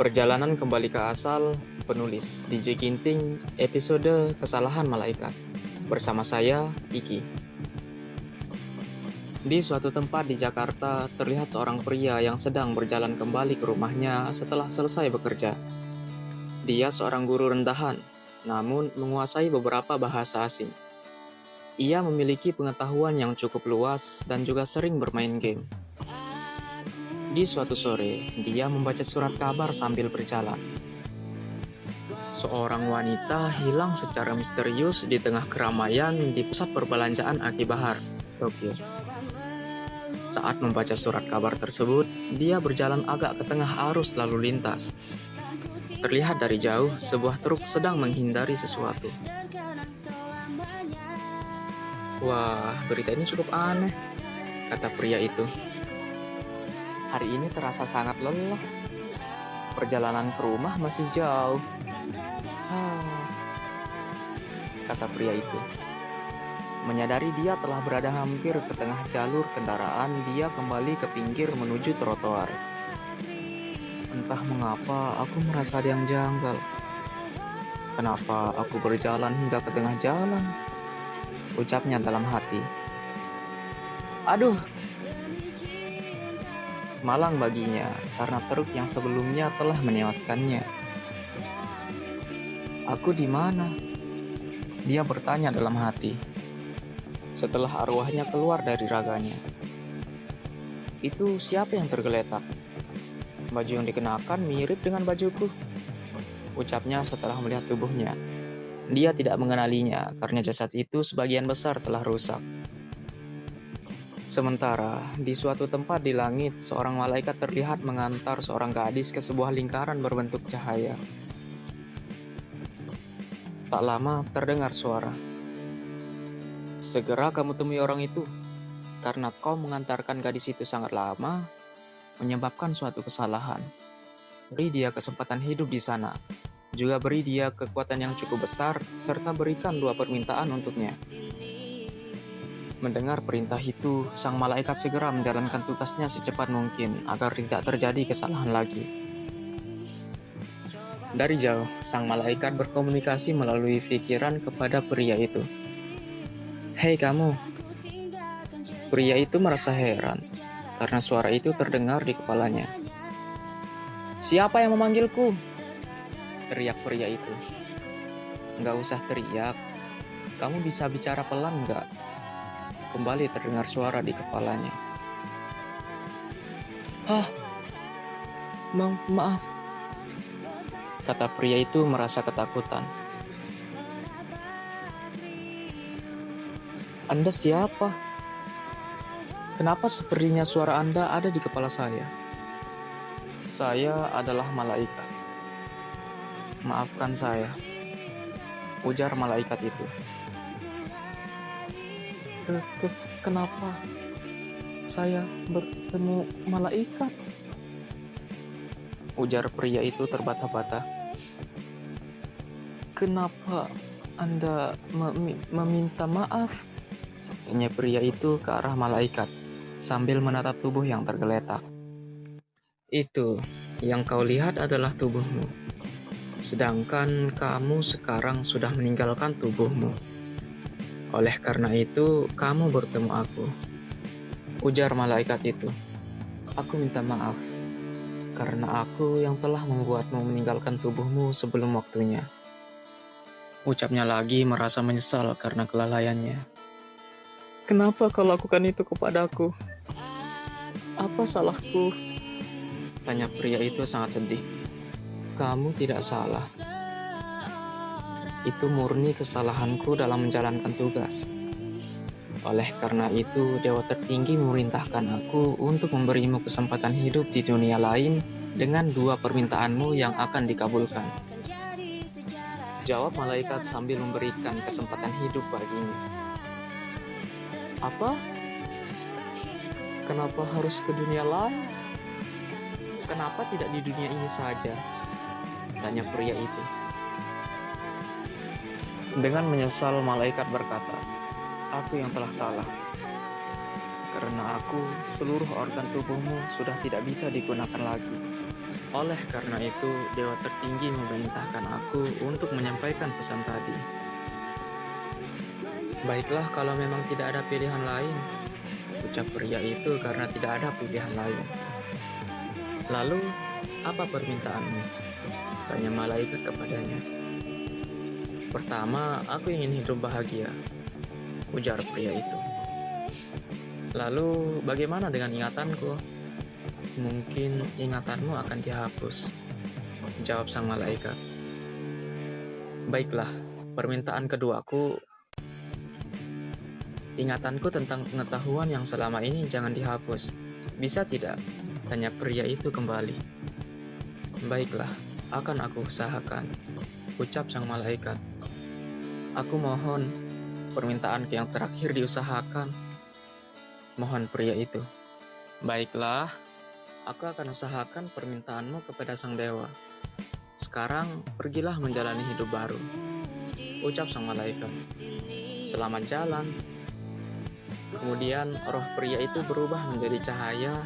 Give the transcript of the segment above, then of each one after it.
Perjalanan kembali ke asal, penulis DJ Ginting, episode Kesalahan Malaikat. Bersama saya, Iki. Di suatu tempat di Jakarta, terlihat seorang pria yang sedang berjalan kembali ke rumahnya setelah selesai bekerja. Dia seorang guru rendahan, namun menguasai beberapa bahasa asing. Ia memiliki pengetahuan yang cukup luas dan juga sering bermain game. Di suatu sore, dia membaca surat kabar sambil berjalan. Seorang wanita hilang secara misterius di tengah keramaian di pusat perbelanjaan Akibahar, Tokyo. Saat membaca surat kabar tersebut, dia berjalan agak ke tengah arus lalu lintas. Terlihat dari jauh, sebuah truk sedang menghindari sesuatu. Wah, berita ini cukup aneh, kata pria itu. Hari ini terasa sangat lelah. Perjalanan ke rumah masih jauh. Kata pria itu. Menyadari dia telah berada hampir ke tengah jalur kendaraan, dia kembali ke pinggir menuju trotoar. Entah mengapa aku merasa ada yang janggal. Kenapa aku berjalan hingga ke tengah jalan? Ucapnya dalam hati. Aduh! Malang baginya karena truk yang sebelumnya telah menewaskannya. Aku di mana? Dia bertanya dalam hati. Setelah arwahnya keluar dari raganya. Itu siapa yang tergeletak? Baju yang dikenakan mirip dengan bajuku. Ucapnya setelah melihat tubuhnya. Dia tidak mengenalinya karena jasad itu sebagian besar telah rusak. Sementara, di suatu tempat di langit, seorang malaikat terlihat mengantar seorang gadis ke sebuah lingkaran berbentuk cahaya. Tak lama terdengar suara. Segera kamu temui orang itu, karena kau mengantarkan gadis itu sangat lama, menyebabkan suatu kesalahan. Beri dia kesempatan hidup di sana. Juga beri dia kekuatan yang cukup besar, serta berikan 2 permintaan untuknya. Mendengar perintah itu, sang malaikat segera menjalankan tugasnya secepat mungkin agar tidak terjadi kesalahan lagi. Dari jauh, sang malaikat berkomunikasi melalui pikiran kepada pria itu. Hei kamu! Pria itu merasa heran karena suara itu terdengar di kepalanya. Siapa yang memanggilku? Teriak pria itu. Nggak usah teriak, kamu bisa bicara pelan nggak? Kembali terdengar suara di kepalanya. Maaf, kata pria itu merasa ketakutan. Anda siapa? Kenapa sepertinya suara Anda ada di kepala saya? Saya adalah malaikat. Maafkan saya, ujar malaikat itu. Kenapa saya bertemu malaikat? Ujar pria itu terbata-bata. Kenapa Anda meminta maaf? Tanya pria itu ke arah malaikat sambil menatap tubuh yang tergeletak. Itu yang kau lihat adalah tubuhmu. Sedangkan kamu sekarang sudah meninggalkan tubuhmu. Oleh karena itu, kamu bertemu aku. Ujar malaikat itu. Aku minta maaf, karena aku yang telah membuatmu meninggalkan tubuhmu sebelum waktunya. Ucapnya lagi merasa menyesal karena kelalaiannya. Kenapa kau lakukan itu kepadaku? Apa salahku? Tanya pria itu sangat sedih. Kamu tidak salah. Itu murni kesalahanku dalam menjalankan tugas. Oleh karena itu, Dewa Tertinggi memerintahkan aku untuk memberimu kesempatan hidup di dunia lain dengan 2 permintaanmu yang akan dikabulkan. Jawab malaikat sambil memberikan kesempatan hidup baginya. Apa? Kenapa harus ke dunia lain? Kenapa tidak di dunia ini saja? Tanya pria itu. Dengan menyesal, malaikat berkata, aku yang telah salah. Karena aku, seluruh organ tubuhmu sudah tidak bisa digunakan lagi. Oleh karena itu, Dewa Tertinggi memerintahkan aku untuk menyampaikan pesan tadi. Baiklah kalau memang tidak ada pilihan lain, ucap pria itu karena tidak ada pilihan lain. Lalu, apa permintaanmu? Tanya malaikat kepadanya. Pertama, aku ingin hidup bahagia, ujar pria itu. Lalu, bagaimana dengan ingatanku? Mungkin ingatanmu akan dihapus, jawab sang malaikat. Baiklah, permintaan keduaku, ingatanku tentang pengetahuan yang selama ini jangan dihapus. Bisa tidak? Tanya pria itu kembali. Baiklah, akan aku usahakan, ucap sang malaikat. Aku mohon, permintaanku yang terakhir diusahakan, mohon pria itu. Baiklah, aku akan usahakan permintaanmu kepada sang dewa. Sekarang, pergilah menjalani hidup baru, ucap sang malaikat. Selamat jalan. Kemudian, roh pria itu berubah menjadi cahaya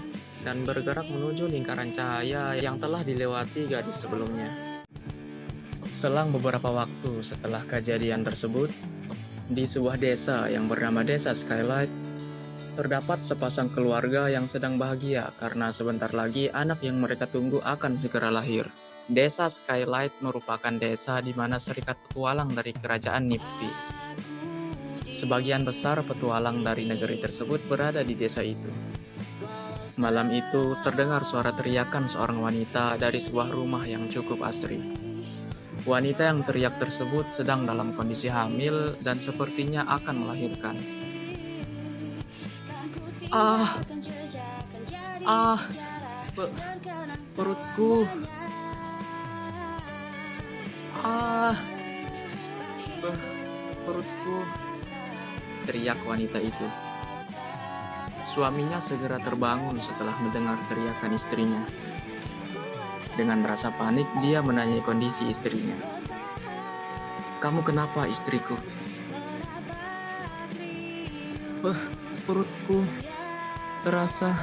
dan bergerak menuju lingkaran cahaya yang telah dilewati gadis sebelumnya. Selang beberapa waktu setelah kejadian tersebut, di sebuah desa yang bernama Desa Skylight, terdapat sepasang keluarga yang sedang bahagia karena sebentar lagi anak yang mereka tunggu akan segera lahir. Desa Skylight merupakan desa di mana serikat petualang dari kerajaan Nifty. Sebagian besar petualang dari negeri tersebut berada di desa itu. Malam itu terdengar suara teriakan seorang wanita dari sebuah rumah yang cukup asri. Wanita yang teriak tersebut sedang dalam kondisi hamil dan sepertinya akan melahirkan. Perutku. Perutku. Teriak wanita itu. Suaminya segera terbangun setelah mendengar teriakan istrinya. Dengan rasa panik, dia menanyai kondisi istrinya. Kamu kenapa, istriku? Perutku terasa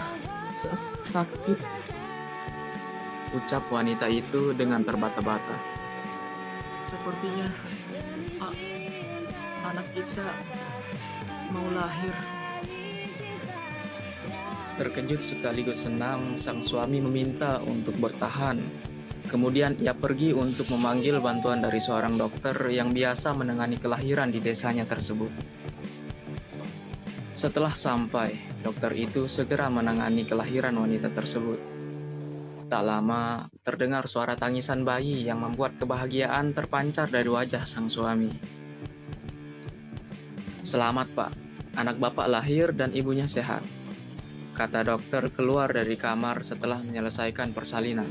sakit, ucap wanita itu dengan terbata-bata. Sepertinya anak kita mau lahir. Terkejut sekaligus senang, sang suami meminta untuk bertahan. Kemudian ia pergi untuk memanggil bantuan dari seorang dokter yang biasa menangani kelahiran di desanya tersebut. Setelah sampai, dokter itu segera menangani kelahiran wanita tersebut. Tak lama, terdengar suara tangisan bayi yang membuat kebahagiaan terpancar dari wajah sang suami. Selamat, Pak. Anak Bapak lahir dan ibunya sehat, kata dokter keluar dari kamar setelah menyelesaikan persalinan.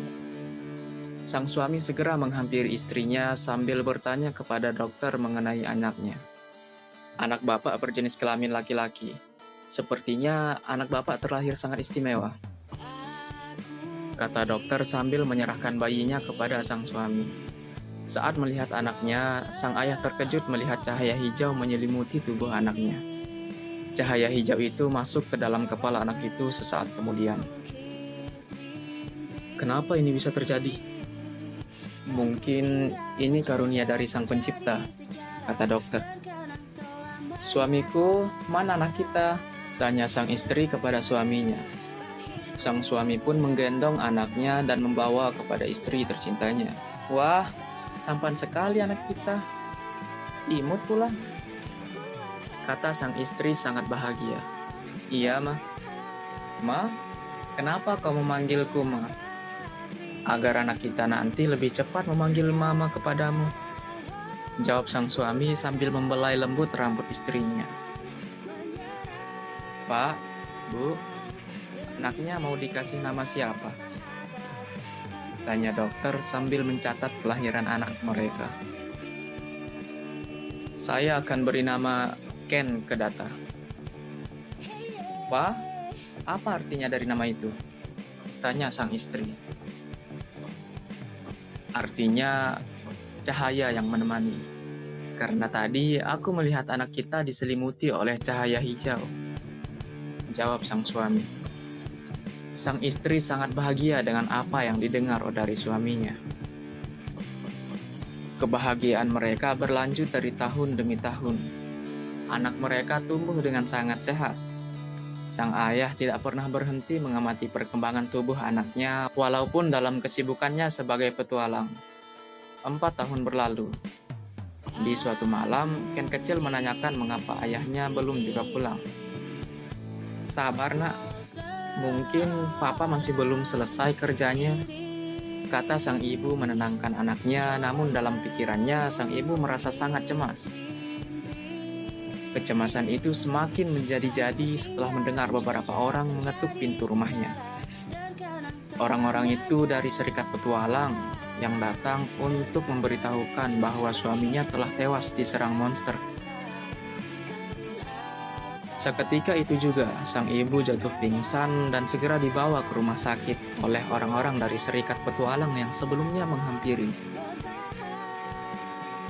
Sang suami segera menghampiri istrinya sambil bertanya kepada dokter mengenai anaknya. Anak Bapak berjenis kelamin laki-laki. Sepertinya anak Bapak terlahir sangat istimewa, kata dokter sambil menyerahkan bayinya kepada sang suami. Saat melihat anaknya, sang ayah terkejut melihat cahaya hijau menyelimuti tubuh anaknya. Cahaya hijau itu masuk ke dalam kepala anak itu sesaat kemudian. Kenapa ini bisa terjadi? Mungkin ini karunia dari sang pencipta, kata dokter. Suamiku, mana anak kita? Tanya sang istri kepada suaminya. Sang suami pun menggendong anaknya dan membawa kepada istri tercintanya. Wah, tampan sekali anak kita. Imut pula, kata sang istri sangat bahagia. Iya, Ma. Ma, kenapa kau memanggilku, Ma? Agar anak kita nanti lebih cepat memanggil Mama kepadamu, jawab sang suami sambil membelai lembut rambut istrinya. Pak, Bu, anaknya mau dikasih nama siapa? Tanya dokter sambil mencatat kelahiran anak mereka. Saya akan beri nama Ken Kedata. Pak, apa artinya dari nama itu? Tanya sang istri. Artinya cahaya yang menemani. Karena tadi aku melihat anak kita diselimuti oleh cahaya hijau. jawab sang suami. Sang istri sangat bahagia dengan apa yang didengar dari suaminya. Kebahagiaan mereka berlanjut dari tahun demi tahun. Anak mereka tumbuh dengan sangat sehat. Sang ayah tidak pernah berhenti mengamati perkembangan tubuh anaknya walaupun dalam kesibukannya sebagai petualang. 4 tahun berlalu. Di suatu malam, Ken kecil menanyakan mengapa ayahnya belum juga pulang. "Sabar nak, mungkin papa masih belum selesai kerjanya," kata sang ibu menenangkan anaknya, namun dalam pikirannya sang ibu merasa sangat cemas. Kecemasan itu semakin menjadi-jadi setelah mendengar beberapa orang mengetuk pintu rumahnya. Orang-orang itu dari Serikat Petualang yang datang untuk memberitahukan bahwa suaminya telah tewas diserang monster. Seketika itu juga, sang ibu jatuh pingsan dan segera dibawa ke rumah sakit oleh orang-orang dari Serikat Petualang yang sebelumnya menghampiri.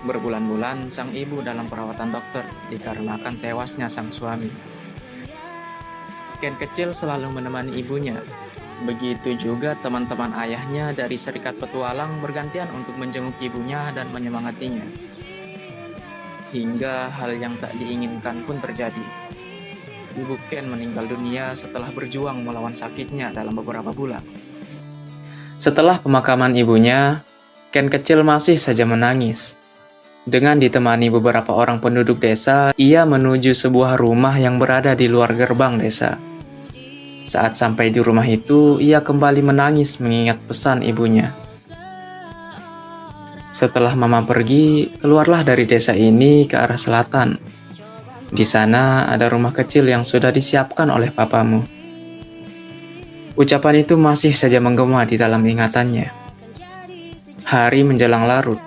Berbulan-bulan, sang ibu dalam perawatan dokter dikarenakan tewasnya sang suami. Ken kecil selalu menemani ibunya. Begitu juga teman-teman ayahnya dari Serikat Petualang bergantian untuk menjenguk ibunya dan menyemangatinya. Hingga hal yang tak diinginkan pun terjadi. Ibu Ken meninggal dunia setelah berjuang melawan sakitnya dalam beberapa bulan. Setelah pemakaman ibunya, Ken kecil masih saja menangis. Dengan ditemani beberapa orang penduduk desa, ia menuju sebuah rumah yang berada di luar gerbang desa. Saat sampai di rumah itu, ia kembali menangis mengingat pesan ibunya. Setelah mama pergi, keluarlah dari desa ini ke arah selatan. Di sana ada rumah kecil yang sudah disiapkan oleh papamu. Ucapan itu masih saja menggema di dalam ingatannya. Hari menjelang larut.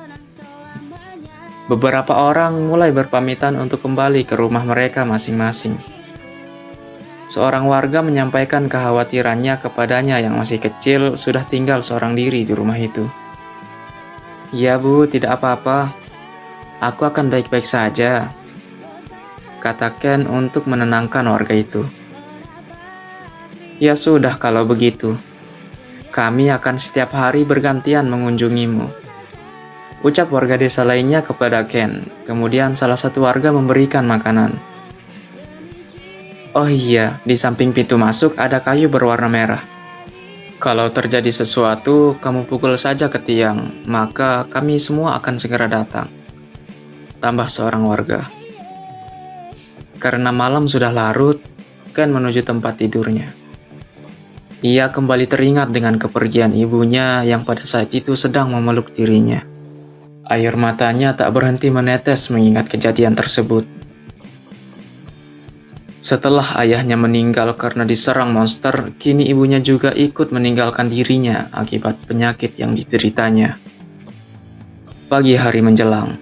Beberapa orang mulai berpamitan untuk kembali ke rumah mereka masing-masing. Seorang warga menyampaikan kekhawatirannya kepadanya yang masih kecil sudah tinggal seorang diri di rumah itu. "Ya bu, tidak apa-apa. Aku akan baik-baik saja," kata Ken untuk menenangkan warga itu. "Ya sudah kalau begitu. Kami akan setiap hari bergantian mengunjungimu," ucap warga desa lainnya kepada Ken. Kemudian salah satu warga memberikan makanan. "Oh iya, di samping pintu masuk ada kayu berwarna merah. Kalau terjadi sesuatu, kamu pukul saja ke tiang, maka kami semua akan segera datang," tambah seorang warga. Karena malam sudah larut, Ken menuju tempat tidurnya. Ia kembali teringat dengan kepergian ibunya yang pada saat itu sedang memeluk dirinya. Air matanya tak berhenti menetes mengingat kejadian tersebut. Setelah ayahnya meninggal karena diserang monster, kini ibunya juga ikut meninggalkan dirinya akibat penyakit yang dideritanya. Pagi hari menjelang.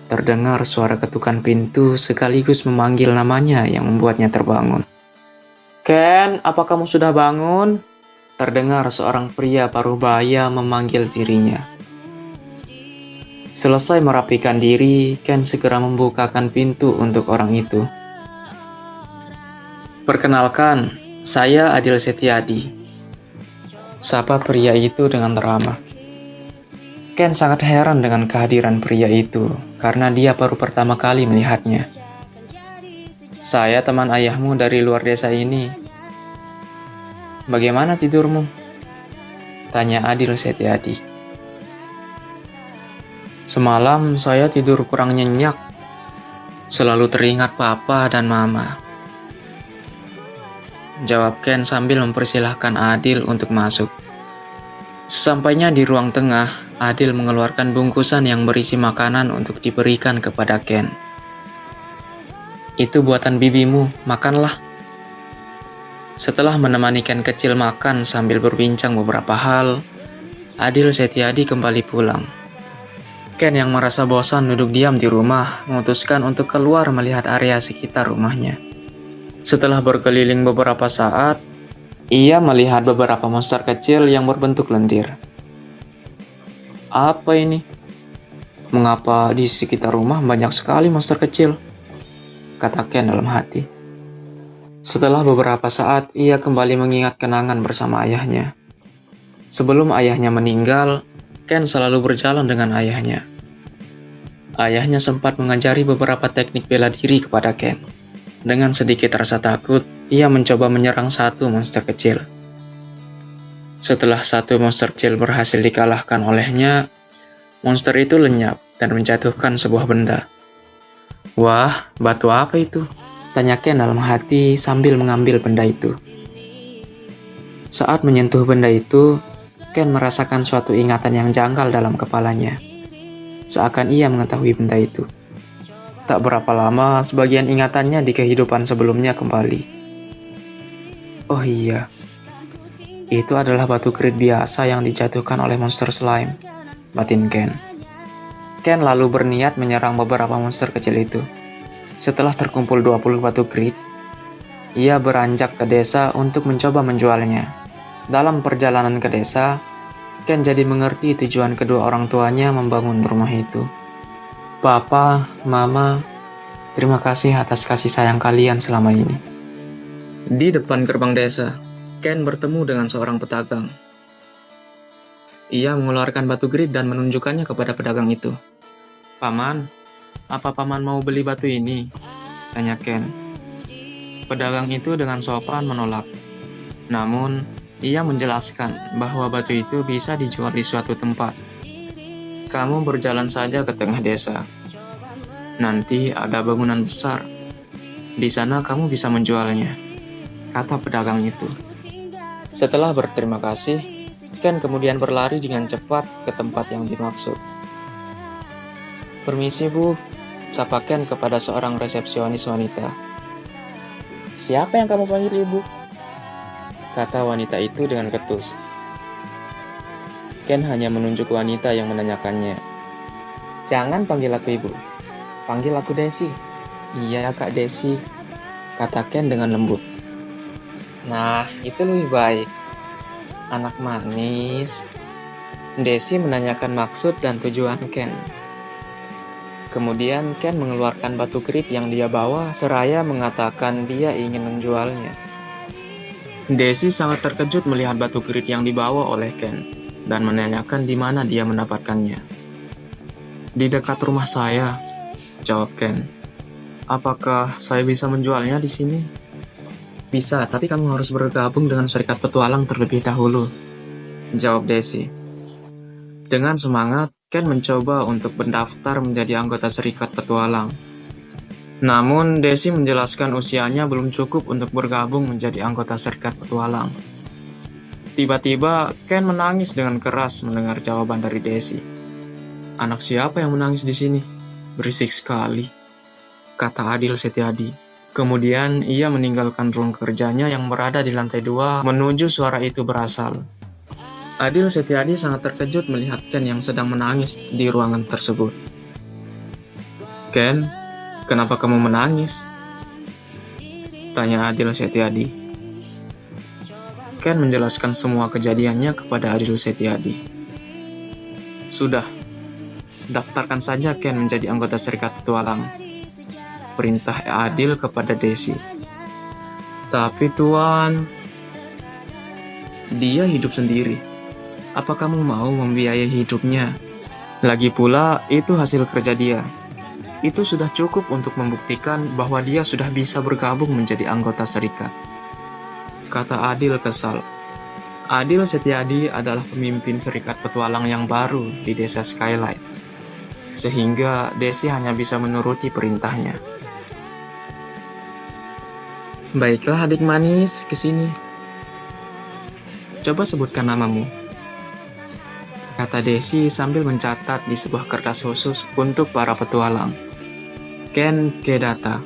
Terdengar suara ketukan pintu sekaligus memanggil namanya yang membuatnya terbangun. "Ken, apa kamu sudah bangun?" Terdengar seorang pria paruh baya memanggil dirinya. Selesai merapikan diri, Ken segera membukakan pintu untuk orang itu. "Perkenalkan, saya Adil Setiadi," sapa pria itu dengan ramah. Ken sangat heran dengan kehadiran pria itu, karena dia baru pertama kali melihatnya. "Saya teman ayahmu dari luar desa ini. Bagaimana tidurmu?" tanya Adil Setiadi. "Semalam saya tidur kurang nyenyak. Selalu teringat papa dan mama," jawab Ken sambil mempersilahkan Adil untuk masuk. Sesampainya di ruang tengah, Adil mengeluarkan bungkusan yang berisi makanan untuk diberikan kepada Ken. "Itu buatan bibimu, makanlah." Setelah menemani Ken kecil makan sambil berbincang beberapa hal, Adil Setiadi kembali pulang. Ken yang merasa bosan duduk diam di rumah, memutuskan untuk keluar melihat area sekitar rumahnya. Setelah berkeliling beberapa saat, ia melihat beberapa monster kecil yang berbentuk lendir. "Apa ini? Mengapa di sekitar rumah banyak sekali monster kecil?" kata Ken dalam hati. Setelah beberapa saat, ia kembali mengingat kenangan bersama ayahnya. Sebelum ayahnya meninggal, Ken selalu berjalan dengan ayahnya. Ayahnya sempat mengajari beberapa teknik bela diri kepada Ken. Dengan sedikit rasa takut, ia mencoba menyerang satu monster kecil. Setelah satu monster kecil berhasil dikalahkan olehnya, monster itu lenyap dan menjatuhkan sebuah benda. "Wah, batu apa itu?" tanya Ken dalam hati sambil mengambil benda itu. Saat menyentuh benda itu, Ken merasakan suatu ingatan yang janggal dalam kepalanya. Seakan ia mengetahui benda itu. Tak berapa lama, sebagian ingatannya di kehidupan sebelumnya kembali. Oh iya, itu adalah batu kerit biasa yang dijatuhkan oleh monster slime, batin Ken. Ken lalu berniat menyerang beberapa monster kecil itu. Setelah terkumpul 20 batu kerit, ia beranjak ke desa untuk mencoba menjualnya. Dalam perjalanan ke desa, Ken jadi mengerti tujuan kedua orang tuanya membangun rumah itu. "Papa, Mama, terima kasih atas kasih sayang kalian selama ini." Di depan gerbang desa, Ken bertemu dengan seorang pedagang. Ia mengeluarkan batu grit dan menunjukkannya kepada pedagang itu. "Paman, apa paman mau beli batu ini?" tanya Ken. Pedagang itu dengan sopan menolak. Namun, ia menjelaskan bahwa batu itu bisa dijual di suatu tempat. "Kamu berjalan saja ke tengah desa. Nanti ada bangunan besar. Di sana kamu bisa menjualnya," kata pedagang itu. Setelah berterima kasih, Ken kemudian berlari dengan cepat ke tempat yang dimaksud. "Permisi Bu," sapa Ken kepada seorang resepsionis wanita. "Siapa yang kamu panggil Ibu?" kata wanita itu dengan ketus. Ken hanya menunjuk wanita yang menanyakannya. "Jangan panggil aku Ibu, panggil aku Desi." "Iya Kak Desi," kata Ken dengan lembut. "Nah, itu lebih baik. Anak manis." Desi menanyakan maksud dan tujuan Ken. Kemudian Ken mengeluarkan batu kerit yang dia bawa seraya mengatakan dia ingin menjualnya. Desi sangat terkejut melihat batu kerit yang dibawa oleh Ken dan menanyakan di mana dia mendapatkannya. "Di dekat rumah saya," jawab Ken. "Apakah saya bisa menjualnya di sini?" "Bisa, tapi kamu harus bergabung dengan serikat petualang terlebih dahulu," jawab Desi. Dengan semangat, Ken mencoba untuk mendaftar menjadi anggota serikat petualang. Namun, Desi menjelaskan usianya belum cukup untuk bergabung menjadi anggota serikat petualang. Tiba-tiba, Ken menangis dengan keras mendengar jawaban dari Desi. "Anak siapa yang menangis di sini? Berisik sekali," kata Adil Setiadi. Kemudian, ia meninggalkan ruang kerjanya yang berada di lantai 2 menuju suara itu berasal. Adil Setiadi sangat terkejut melihat Ken yang sedang menangis di ruangan tersebut. "Ken, kenapa kamu menangis?" tanya Adil Setiadi. Ken menjelaskan semua kejadiannya kepada Adil Setiadi. "Sudah, daftarkan saja Ken menjadi anggota serikat petualang," perintah Adil kepada Desi. "Tapi Tuan, dia hidup sendiri. Apa kamu mau membiayai hidupnya? Lagi pula, itu hasil kerja dia. Itu sudah cukup untuk membuktikan bahwa dia sudah bisa bergabung menjadi anggota serikat," kata Adil kesal. Adil Setiadi adalah pemimpin serikat petualang yang baru di desa Skylight, sehingga Desi hanya bisa menuruti perintahnya. "Baiklah adik manis, kesini. Coba sebutkan namamu," kata Desi sambil mencatat di sebuah kertas khusus untuk para petualang. "Ken Kedata."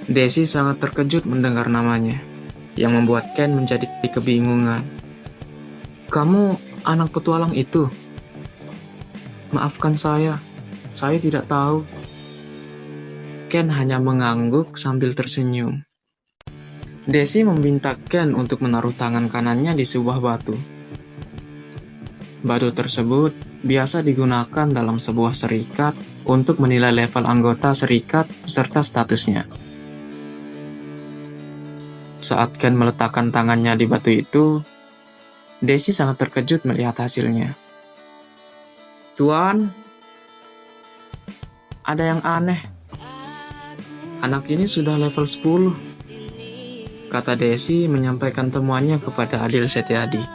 Desi sangat terkejut mendengar namanya, yang membuat Ken menjadi kebingungan. "Kamu anak petualang itu?" "Maafkan saya tidak tahu." Ken hanya mengangguk sambil tersenyum. Desi meminta Ken untuk menaruh tangan kanannya di sebuah batu. Batu tersebut biasa digunakan dalam sebuah serikat untuk menilai level anggota serikat serta statusnya. Saat Ken meletakkan tangannya di batu itu, Daisy sangat terkejut melihat hasilnya. "Tuan, ada yang aneh. Anak ini sudah level 10, kata Daisy menyampaikan temuannya kepada Adil Setiadi.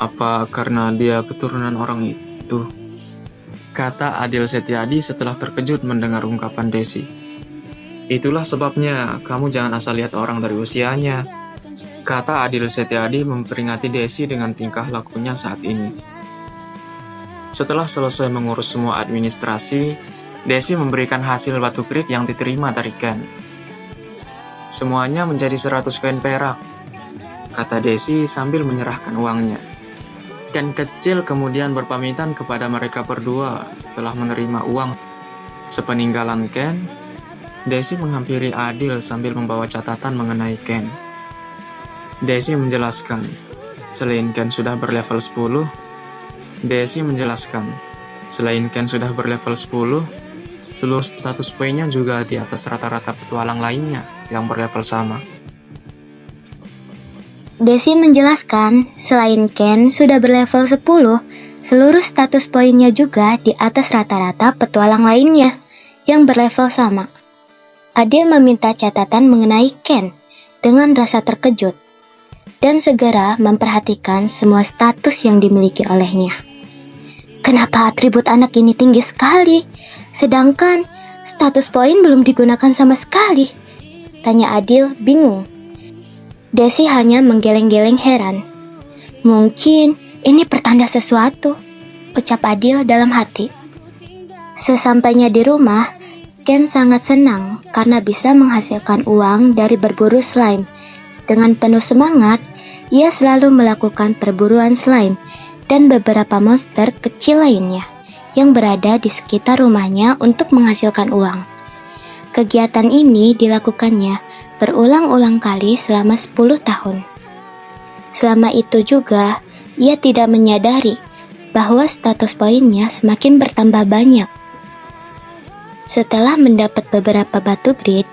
"Apa karena dia keturunan orang itu?" kata Adil Setiadi setelah terkejut mendengar ungkapan Daisy. "Itulah sebabnya kamu jangan asal lihat orang dari usianya," kata Adil Setiadi memperingati Daisy dengan tingkah lakunya saat ini. Setelah selesai mengurus semua administrasi, Daisy memberikan hasil batu grit yang diterima dari Ken. "Semuanya menjadi 100 koin perak," kata Daisy sambil menyerahkan uangnya. Ken kecil kemudian berpamitan kepada mereka berdua setelah menerima uang. Sepeninggalan Ken, Daisy menghampiri Adil sambil membawa catatan mengenai Ken. Daisy menjelaskan, selain Ken sudah berlevel 10, seluruh status poinnya juga di atas rata-rata petualang lainnya yang berlevel sama. Daisy menjelaskan, selain Ken sudah berlevel 10, seluruh status poinnya juga di atas rata-rata petualang lainnya yang berlevel sama. Adil meminta catatan mengenai Ken dengan rasa terkejut dan segera memperhatikan semua status yang dimiliki olehnya. "Kenapa atribut anak ini tinggi sekali, sedangkan status poin belum digunakan sama sekali?" tanya Adil bingung. Daisy hanya menggeleng-geleng heran. "Mungkin ini pertanda sesuatu," ucap Adil dalam hati. Sesampainya di rumah, Ken sangat senang karena bisa menghasilkan uang dari berburu slime. Dengan penuh semangat, ia selalu melakukan perburuan slime dan beberapa monster kecil lainnya yang berada di sekitar rumahnya untuk menghasilkan uang. Kegiatan ini dilakukannya berulang-ulang kali selama 10 tahun. Selama itu juga, ia tidak menyadari bahwa status poinnya semakin bertambah banyak. Setelah mendapat beberapa batu grit,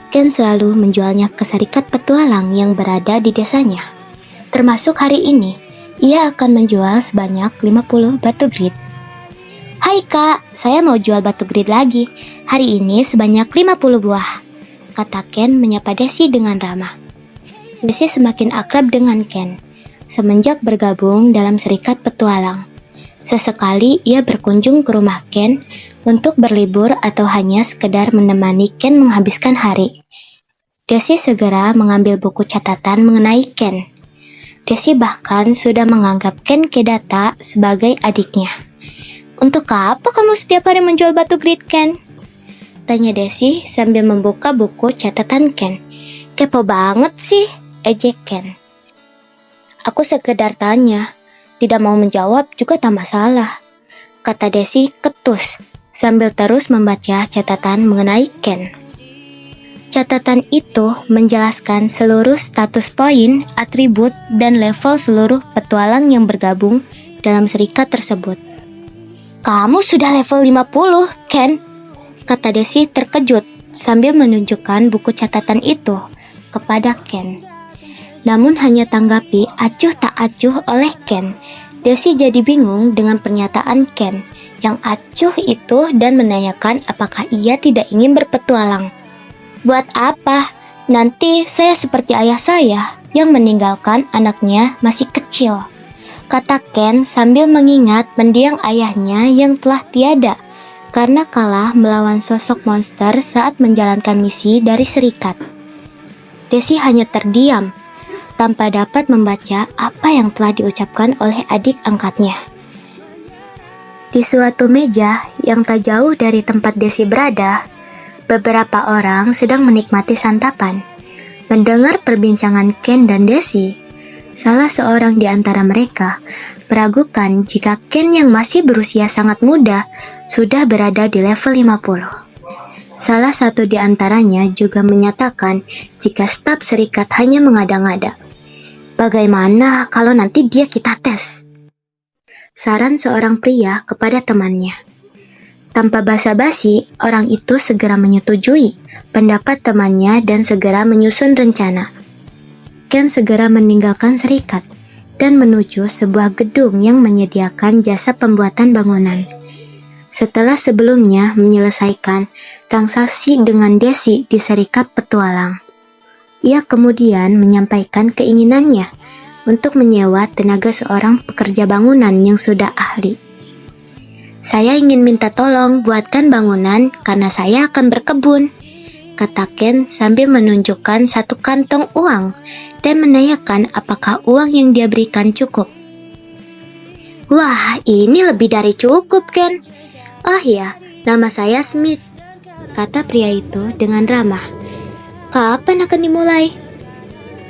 Ken selalu menjualnya ke serikat petualang yang berada di desanya. Termasuk hari ini, ia akan menjual sebanyak 50 batu grit. "Hai kak, saya mau jual batu grit lagi. Hari ini sebanyak 50 buah," kata Ken menyapa Daisy dengan ramah. Daisy semakin akrab dengan Ken semenjak bergabung dalam serikat petualang. Sesekali ia berkunjung ke rumah Ken untuk berlibur atau hanya sekedar menemani Ken menghabiskan hari. Daisy segera mengambil buku catatan mengenai Ken. Daisy bahkan sudah menganggap Ken Kedata sebagai adiknya. "Untuk apa kamu setiap hari menjual batu grit, Ken?" tanya Daisy sambil membuka buku catatan Ken. "Kepo banget sih," ejek Ken. "Aku sekedar tanya, tidak mau menjawab juga tak masalah," kata Daisy ketus sambil terus membaca catatan mengenai Ken. Catatan itu menjelaskan seluruh status poin, atribut, dan level seluruh petualang yang bergabung dalam serikat tersebut. "Kamu sudah level 50, Ken," kata Daisy terkejut sambil menunjukkan buku catatan itu kepada Ken. Namun hanya tanggapi acuh tak acuh oleh Ken. Daisy jadi bingung dengan pernyataan Ken yang acuh itu dan menanyakan apakah ia tidak ingin berpetualang. "Buat apa? Nanti saya seperti ayah saya yang meninggalkan anaknya masih kecil," kata Ken sambil mengingat mendiang ayahnya yang telah tiada karena kalah melawan sosok monster saat menjalankan misi dari serikat. Daisy hanya terdiam tanpa dapat membaca apa yang telah diucapkan oleh adik angkatnya. Di suatu meja yang tak jauh dari tempat Daisy berada, beberapa orang sedang menikmati santapan. Mendengar perbincangan Ken dan Daisy, salah seorang di antara mereka meragukan jika Ken yang masih berusia sangat muda sudah berada di level 50. Salah satu di antaranya juga menyatakan jika staf serikat hanya mengada-ngada. "Bagaimana kalau nanti dia kita tes?" saran seorang pria kepada temannya. Tanpa basa-basi, orang itu segera menyetujui pendapat temannya dan segera menyusun rencana. Ken segera meninggalkan serikat dan menuju sebuah gedung yang menyediakan jasa pembuatan bangunan. Setelah sebelumnya menyelesaikan transaksi dengan Desi di serikat petualang, ia kemudian menyampaikan keinginannya untuk menyewa tenaga seorang pekerja bangunan yang sudah ahli. "Saya ingin minta tolong buatkan bangunan karena saya akan berkebun," kata Ken sambil menunjukkan satu kantong uang dan menanyakan apakah uang yang dia berikan cukup. "Wah, ini lebih dari cukup, Ken. Oh ya, nama saya Smith," kata pria itu dengan ramah. "Kapan akan dimulai?"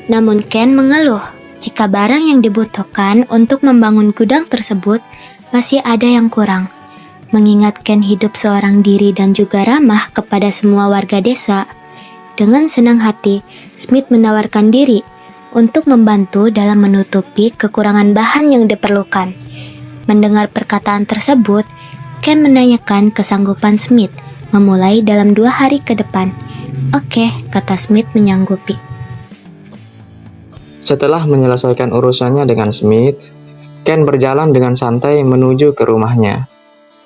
Namun Ken mengeluh jika barang yang dibutuhkan untuk membangun gudang tersebut masih ada yang kurang. Mengingat Ken hidup seorang diri dan juga ramah kepada semua warga desa, dengan senang hati Smith menawarkan diri untuk membantu dalam menutupi kekurangan bahan yang diperlukan. Mendengar perkataan tersebut, Ken menanyakan kesanggupan Smith memulai dalam 2 hari ke depan. "Oke," kata Smith menyanggupi. Setelah menyelesaikan urusannya dengan Smith, Ken berjalan dengan santai menuju ke rumahnya.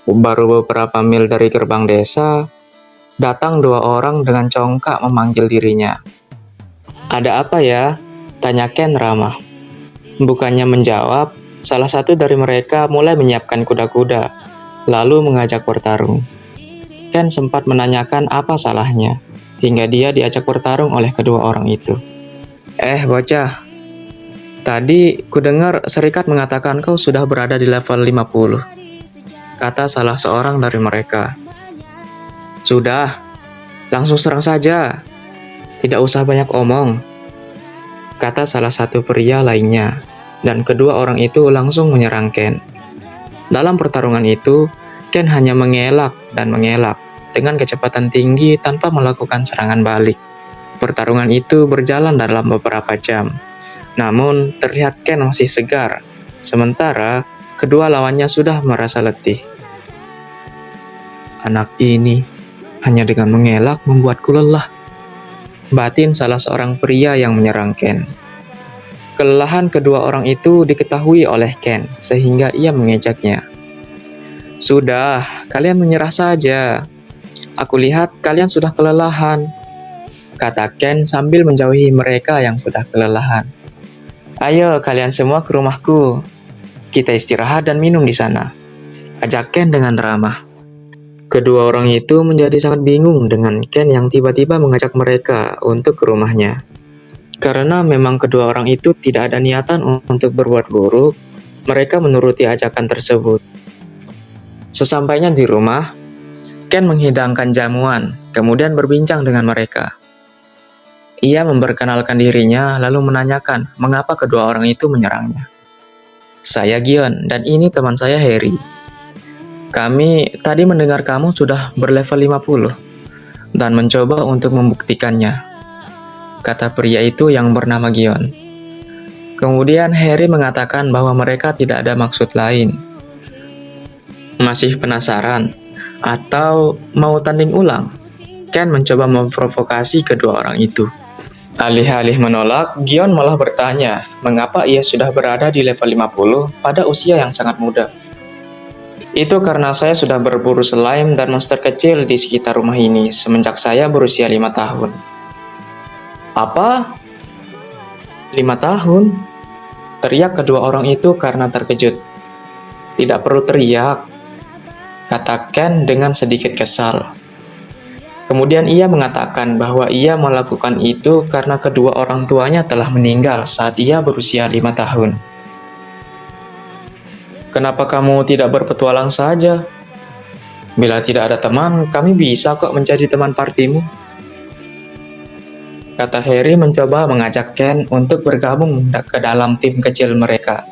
Baru beberapa mil dari gerbang desa, datang 2 orang dengan congkak memanggil dirinya. "Ada apa ya?" tanya Ken ramah. Bukannya menjawab, salah satu dari mereka mulai menyiapkan kuda-kuda, lalu mengajak bertarung. Ken sempat menanyakan apa salahnya, hingga dia diajak bertarung oleh kedua orang itu. Bocah, tadi kudengar serikat mengatakan kau sudah berada di level 50, kata salah seorang dari mereka. "Sudah, langsung serang saja. Tidak usah banyak omong," kata salah satu pria lainnya, dan kedua orang itu langsung menyerang Ken. Dalam pertarungan itu, Ken hanya mengelak dan mengelak dengan kecepatan tinggi tanpa melakukan serangan balik. Pertarungan itu berjalan dalam beberapa jam. Namun, terlihat Ken masih segar, sementara kedua lawannya sudah merasa letih. "Anak ini hanya dengan mengelak membuatku lelah," batin salah seorang pria yang menyerang Ken. Kelelahan kedua orang itu diketahui oleh Ken, sehingga ia mengejaknya. "Sudah, kalian menyerah saja. Aku lihat kalian sudah kelelahan," kata Ken sambil menjauhi mereka yang sudah kelelahan. "Ayo kalian semua ke rumahku. Kita istirahat dan minum di sana," ajak Ken dengan ramah. Kedua orang itu menjadi sangat bingung dengan Ken yang tiba-tiba mengajak mereka untuk ke rumahnya. Karena memang kedua orang itu tidak ada niatan untuk berbuat buruk, mereka menuruti ajakan tersebut. Sesampainya di rumah, Ken menghidangkan jamuan, kemudian berbincang dengan mereka. Ia memperkenalkan dirinya, lalu menanyakan mengapa kedua orang itu menyerangnya. "Saya Gion, dan ini teman saya Harry. Kami tadi mendengar kamu sudah berlevel 50, dan mencoba untuk membuktikannya," kata pria itu yang bernama Gion. Kemudian Harry mengatakan bahwa mereka tidak ada maksud lain. "Masih penasaran? Atau mau tanding ulang?" Ken mencoba memprovokasi kedua orang itu. Alih-alih menolak, Gion malah bertanya mengapa ia sudah berada di level 50 pada usia yang sangat muda. "Itu karena saya sudah berburu slime dan monster kecil di sekitar rumah ini semenjak saya berusia 5 tahun. "Apa? 5 tahun? Teriak kedua orang itu karena terkejut. "Tidak perlu teriak," kata Ken dengan sedikit kesal. Kemudian ia mengatakan bahwa ia melakukan itu karena kedua orang tuanya telah meninggal saat ia berusia 5 tahun. "Kenapa kamu tidak berpetualang saja? Bila tidak ada teman, kami bisa kok menjadi teman partimu," kata Harry mencoba mengajak Ken untuk bergabung ke dalam tim kecil mereka.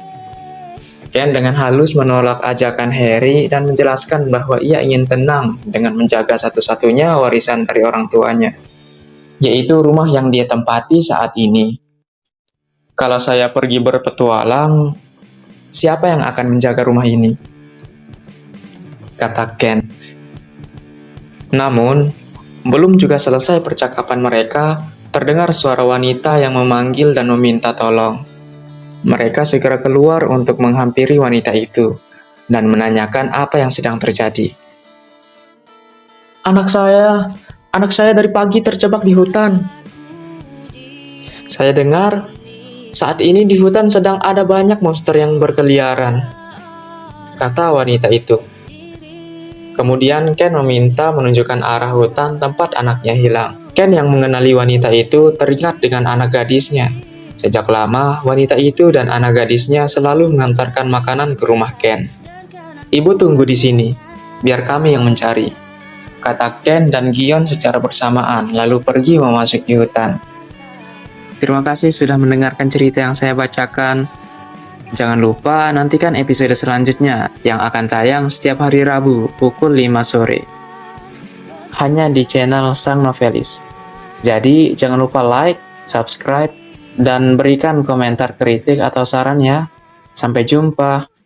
Ken dengan halus menolak ajakan Harry dan menjelaskan bahwa ia ingin tenang dengan menjaga satu-satunya warisan dari orang tuanya, yaitu rumah yang dia tempati saat ini. "Kalau saya pergi berpetualang, siapa yang akan menjaga rumah ini?" kata Ken. Namun, belum juga selesai percakapan mereka, terdengar suara wanita yang memanggil dan meminta tolong. Mereka segera keluar untuk menghampiri wanita itu dan menanyakan apa yang sedang terjadi. Anak saya dari pagi terjebak di hutan. Saya dengar saat ini di hutan sedang ada banyak monster yang berkeliaran, kata wanita itu. Kemudian Ken meminta menunjukkan arah hutan tempat anaknya hilang. Ken yang mengenali wanita itu teringat dengan anak gadisnya. Sejak lama, wanita itu dan anak gadisnya selalu mengantarkan makanan ke rumah Ken. Ibu tunggu di sini, biar kami yang mencari, kata Ken dan Gion secara bersamaan, lalu pergi memasuki hutan. Terima kasih sudah mendengarkan cerita yang saya bacakan. Jangan lupa nantikan episode selanjutnya yang akan tayang setiap hari Rabu pukul 5 sore. Hanya di channel Sang Novelis. Jadi jangan lupa like, subscribe, dan berikan komentar kritik atau saran ya. Sampai jumpa.